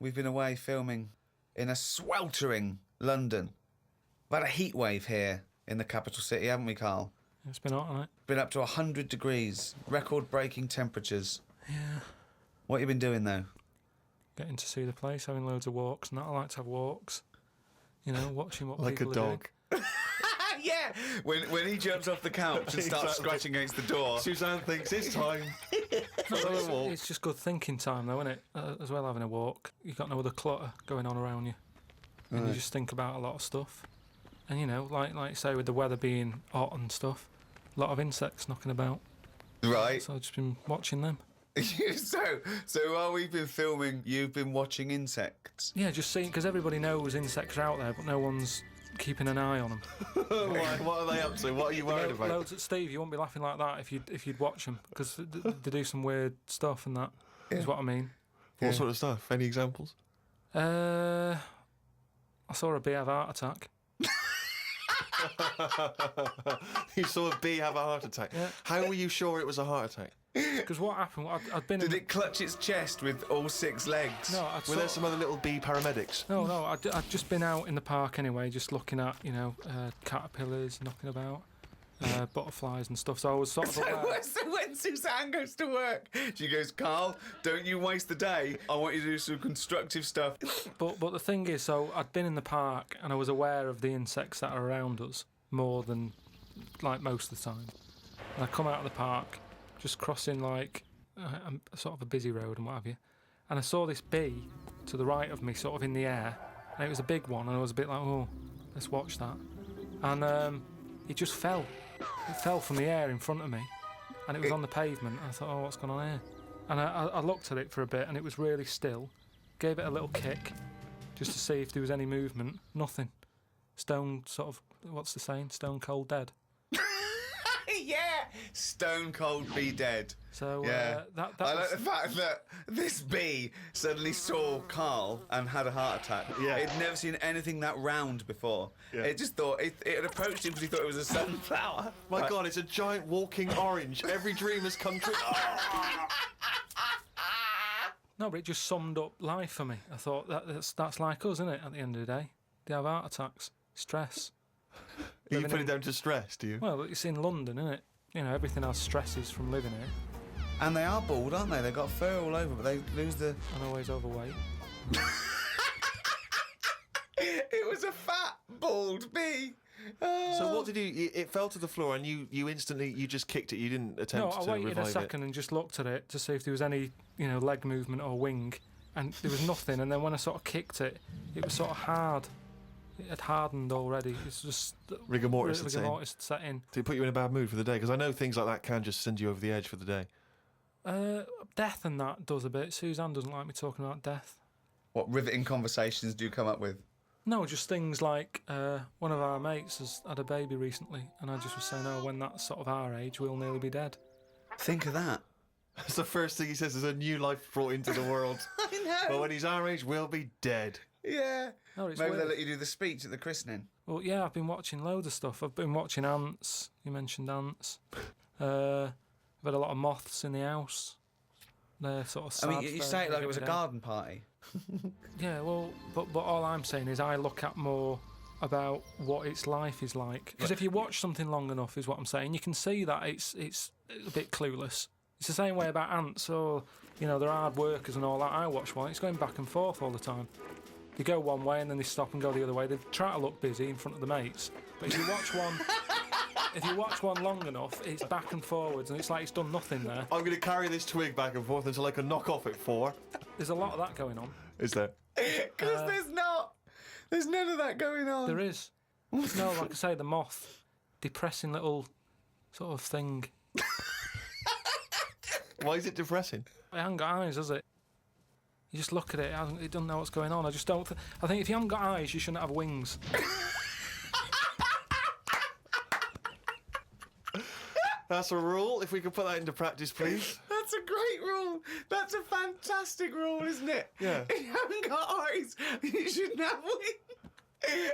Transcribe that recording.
we've been away filming in a sweltering London. We've had a heat wave here in the capital city, haven't we, Karl? It's been hot, hasn't it? Been up to 100 degrees, record-breaking temperatures. Yeah. What have you been doing, though? Getting to see the place, having loads of walks, and that. I like to have walks. You know, watching what Like people a dog. are doing. Yeah! When he jumps off the couch and starts Exactly. scratching against the door. Suzanne thinks it's time. It's just good thinking time, though, isn't it? As well, having a walk. You've got no other clutter going on around you. And you just think about a lot of stuff. And, you know, like you say, with the weather being hot and stuff, a lot of insects knocking about. Right. So I've just been watching them. So while we've been filming, you've been watching insects? Yeah, just seeing, because everybody knows insects are out there, but no one's keeping an eye on them. What are they up to? What are you worried about? Steve, you won't be laughing like that if you'd watch them, because they do some weird stuff and that, is what I mean. What sort of stuff? Any examples? I saw a bee have a heart attack. You saw a bee have a heart attack. Yeah. How were you sure it was a heart attack? Because what happened, I'd been Did it clutch its chest with all 6 legs? No, Were there some other little bee paramedics? No, I'd just been out in the park anyway, just looking at, you know, caterpillars knocking about, butterflies and stuff, so I was sort of aware. So when Suzanne goes to work, she goes, Karl, don't you waste the day. I want you to do some constructive stuff. But the thing is, so I'd been in the park and I was aware of the insects that are around us more than, like, most of the time. And I come out of the park, just crossing, like, a sort of a busy road and what have you, and I saw this bee to the right of me, sort of in the air, and it was a big one, and I was a bit like, oh, let's watch that. And it just fell. It fell from the air in front of me, and it was on the pavement, and I thought, oh, what's going on here? And I looked at it for a bit, and it was really still. Gave it a little kick, just to see if there was any movement. Nothing. Stone, sort of, what's the saying? Stone cold dead. Yeah, stone cold bee dead. So yeah, that I like was, the fact that this bee suddenly saw Karl and had a heart attack. Yeah. It'd never seen anything that round before. Yeah. It just thought it had approached him because he thought it was a sunflower. My God, it's a giant walking orange. Every dream has come true. no, but it just summed up life for me. I thought that's like us, isn't it? At the end of the day, they have heart attacks, stress. You put it down to stress, do you? Well, it's in London, isn't it? You know, everything has stresses from living here. And they are bald, aren't they? They've got fur all over, but they lose the... I'm always overweight. It was a fat, bald bee. Oh. So what did you... It fell to the floor and you instantly... You just kicked it. You didn't attempt to No, I waited revive a second it. and just looked at it to see if there was any, you know, leg movement or wing. And there was nothing. And then when I sort of kicked it, it was sort of hard. It had hardened already. It's just... Rigor mortis had set in. Did it put you in a bad mood for the day? Because I know things like that can just send you over the edge for the day. Death and that does a bit. Suzanne doesn't like me talking about death. What riveting conversations do you come up with? No, just things like one of our mates has had a baby recently, and I just was saying, oh, when that's sort of our age, we'll nearly be dead. Think of that. That's the first thing he says, is a new life brought into the world. I know. But when he's our age, we'll be dead. Yeah. No, it's Maybe weird. they'll let you do the speech at the christening. Well, yeah, I've been watching loads of stuff. I've been watching ants. You mentioned ants. I've had a lot of moths in the house. They're sort of sad. I mean, you say it like it was a garden party. Yeah, well, but all I'm saying is I look at more about what its life is like. Because if you watch something long enough, is what I'm saying, you can see that it's a bit clueless. It's the same way about ants, or, you know, they're hard workers and all that. I watch one, it's going back and forth all the time. They go one way and then they stop and go the other way. They try to look busy in front of the mates. But if you watch one long enough, it's back and forwards and it's like it's done nothing there. I'm going to carry this twig back and forth until I can knock off at 4. There's a lot of that going on. Is there? Because there's not. There's none of that going on. There is. No, like I say, the moth. Depressing little sort of thing. Why is it depressing? It hasn't got eyes, has it? You just look at it, it doesn't know what's going on. I just don't... I think if you haven't got eyes, you shouldn't have wings. That's a rule. If we could put that into practice, please. That's a great rule. That's a fantastic rule, isn't it? Yeah. If you haven't got eyes, you shouldn't have wings.